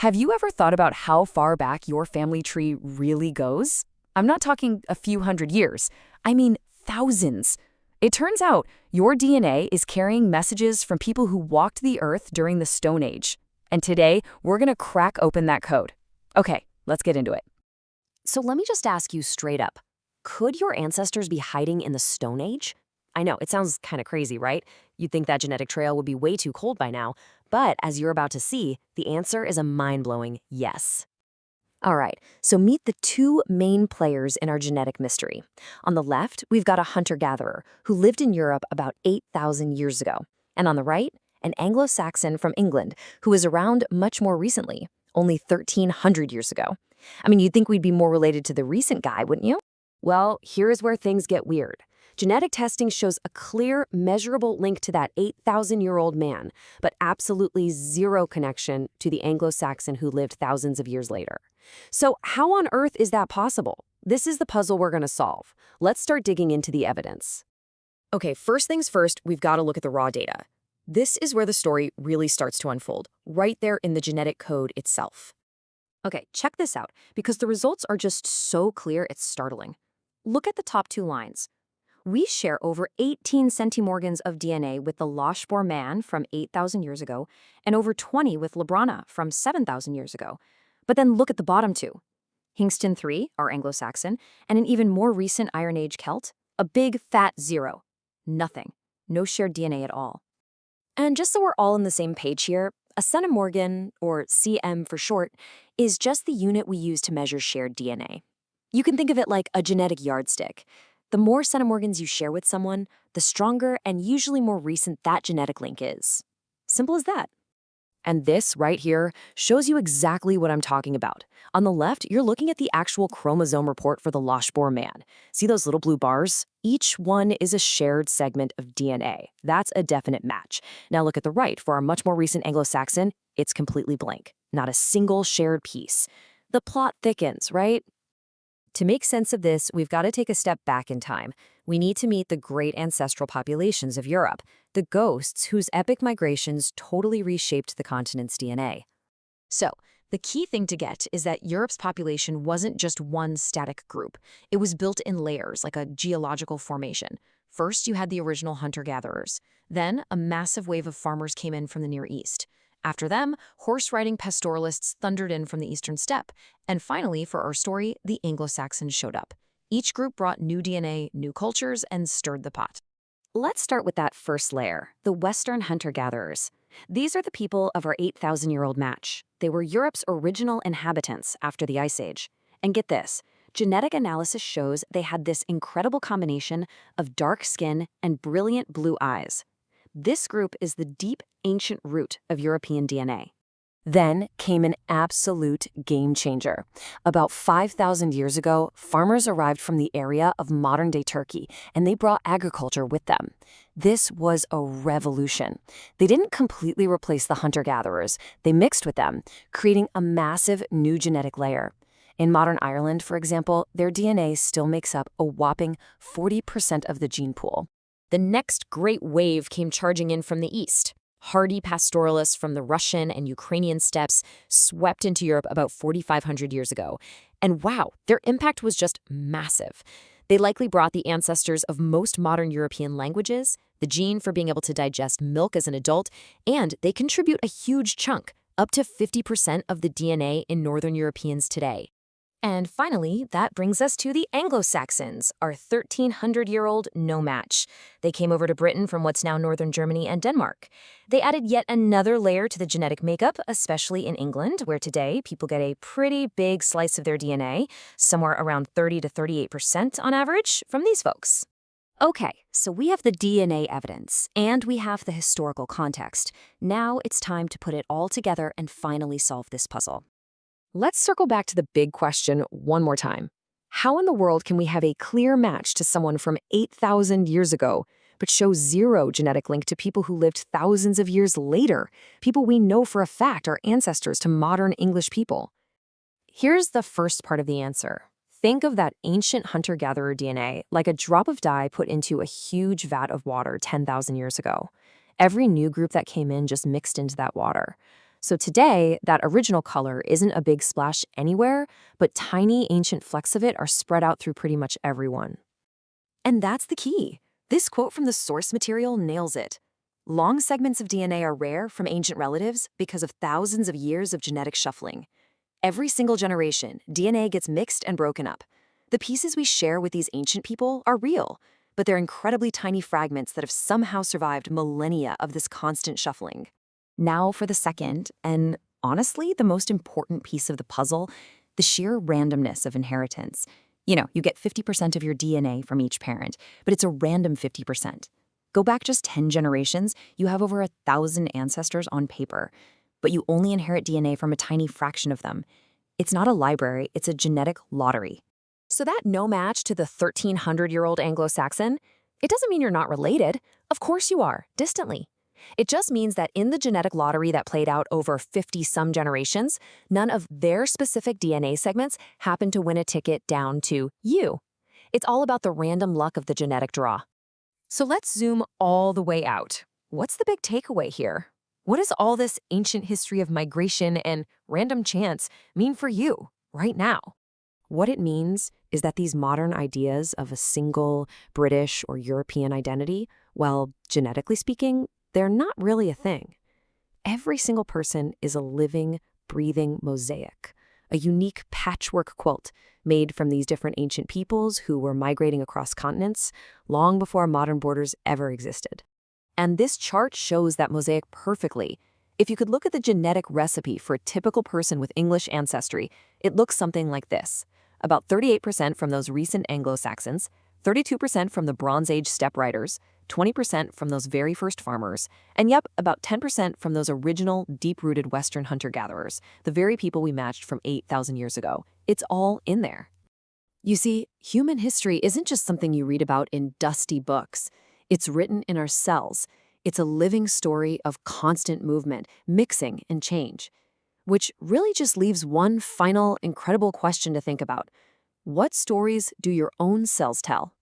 Have you ever thought about how far back your family tree really goes? I'm not talking a few hundred years. I mean thousands. It turns out your DNA is carrying messages from people who walked the earth during the Stone Age. And today, we're going to crack open that code. Okay, let's get into it. So let me just ask you straight up. Could your ancestors be hiding in the Stone Age? I know, it sounds kind of crazy, right? You'd think that genetic trail would be way too cold by now, but as you're about to see, the answer is a mind-blowing yes. All right, so meet the two main players in our genetic mystery. On the left, we've got a hunter-gatherer who lived in Europe about 8,000 years ago. And on the right, an Anglo-Saxon from England who was around much more recently, only 1,300 years ago. I mean, you'd think we'd be more related to the recent guy, wouldn't you? Well, here's where things get weird. Genetic testing shows a clear, measurable link to that 8,000-year-old man, but absolutely zero connection to the Anglo-Saxon who lived thousands of years later. So how on earth is that possible? This is the puzzle we're going to solve. Let's start digging into the evidence. Okay, first things first, we've got to look at the raw data. This is where the story really starts to unfold, right there in the genetic code itself. Okay, check this out, because the results are just so clear it's startling. Look at the top two lines. We share over 18 centimorgans of DNA with the Lochboer man from 8,000 years ago and over 20 with Labrana from 7,000 years ago. But then look at the bottom two. Hingston 3, our Anglo-Saxon, and an even more recent Iron Age Celt, a big fat zero. Nothing. No shared DNA at all. And just so we're all on the same page here, a centimorgan, or cm for short, is just the unit we use to measure shared DNA. You can think of it like a genetic yardstick. The more centimorgans you share with someone, the stronger and usually more recent that genetic link is. Simple as that. And this right here shows you exactly what I'm talking about. On the left, you're looking at the actual chromosome report for the Lochboer man. See those little blue bars? Each one is a shared segment of DNA. That's a definite match. Now look at the right. For our much more recent Anglo-Saxon, it's completely blank. Not a single shared piece. The plot thickens, right? To make sense of this, we've got to take a step back in time. We need to meet the great ancestral populations of Europe, the ghosts whose epic migrations totally reshaped the continent's DNA. So, the key thing to get is that Europe's population wasn't just one static group. It was built in layers, like a geological formation. First, you had the original hunter-gatherers. Then, a massive wave of farmers came in from the Near East. After them, horse-riding pastoralists thundered in from the eastern steppe. And finally, for our story, the Anglo-Saxons showed up. Each group brought new DNA, new cultures, and stirred the pot. Let's start with that first layer, the Western hunter-gatherers. These are the people of our 8,000-year-old match. They were Europe's original inhabitants after the Ice Age. And get this, genetic analysis shows they had this incredible combination of dark skin and brilliant blue eyes. This group is the deep, ancient root of European DNA. Then came an absolute game changer. About 5,000 years ago, farmers arrived from the area of modern-day Turkey, and they brought agriculture with them. This was a revolution. They didn't completely replace the hunter-gatherers. They mixed with them, creating a massive new genetic layer. In modern Ireland, for example, their DNA still makes up a whopping 40% of the gene pool. The next great wave came charging in from the east. Hardy pastoralists from the Russian and Ukrainian steppes swept into Europe about 4,500 years ago. And wow, their impact was just massive. They likely brought the ancestors of most modern European languages, the gene for being able to digest milk as an adult, and they contribute a huge chunk, up to 50% of the DNA in Northern Europeans today. And finally, that brings us to the Anglo-Saxons, our 1,300-year-old no match. They came over to Britain from what's now northern Germany and Denmark. They added yet another layer to the genetic makeup, especially in England, where today people get a pretty big slice of their DNA, somewhere around 30 to 38% on average, from these folks. Okay, so we have the DNA evidence, and we have the historical context. Now it's time to put it all together and finally solve this puzzle. Let's circle back to the big question one more time. How in the world can we have a clear match to someone from 8,000 years ago, but show zero genetic link to people who lived thousands of years later, people we know for a fact are ancestors to modern English people? Here's the first part of the answer. Think of that ancient hunter-gatherer DNA like a drop of dye put into a huge vat of water 10,000 years ago. Every new group that came in just mixed into that water. So today, that original color isn't a big splash anywhere, but tiny ancient flecks of it are spread out through pretty much everyone. And that's the key. This quote from the source material nails it. Long segments of DNA are rare from ancient relatives because of thousands of years of genetic shuffling. Every single generation, DNA gets mixed and broken up. The pieces we share with these ancient people are real, but they're incredibly tiny fragments that have somehow survived millennia of this constant shuffling. Now for the second, and honestly, the most important piece of the puzzle, the sheer randomness of inheritance. You get 50% of your DNA from each parent, but it's a random 50%. Go back just 10 generations, you have over 1,000 ancestors on paper, but you only inherit DNA from a tiny fraction of them. It's not a library, it's a genetic lottery. So that no match to the 1,300-year-old Anglo-Saxon, it doesn't mean you're not related. Of course you are, distantly. It just means that in the genetic lottery that played out over 50-some generations, none of their specific DNA segments happened to win a ticket down to you. It's all about the random luck of the genetic draw. So let's zoom all the way out. What's the big takeaway here? What does all this ancient history of migration and random chance mean for you right now? What it means is that these modern ideas of a single British or European identity, well, genetically speaking, they're not really a thing. Every single person is a living, breathing mosaic, a unique patchwork quilt made from these different ancient peoples who were migrating across continents long before modern borders ever existed. And this chart shows that mosaic perfectly. If you could look at the genetic recipe for a typical person with English ancestry, it looks something like this. About 38% from those recent Anglo-Saxons, 32% from the Bronze Age steppe riders, 20% from those very first farmers, and yep, about 10% from those original, deep-rooted Western hunter-gatherers, the very people we matched from 8,000 years ago. It's all in there. You see, human history isn't just something you read about in dusty books. It's written in our cells. It's a living story of constant movement, mixing, and change. Which really just leaves one final, incredible question to think about. What stories do your own cells tell?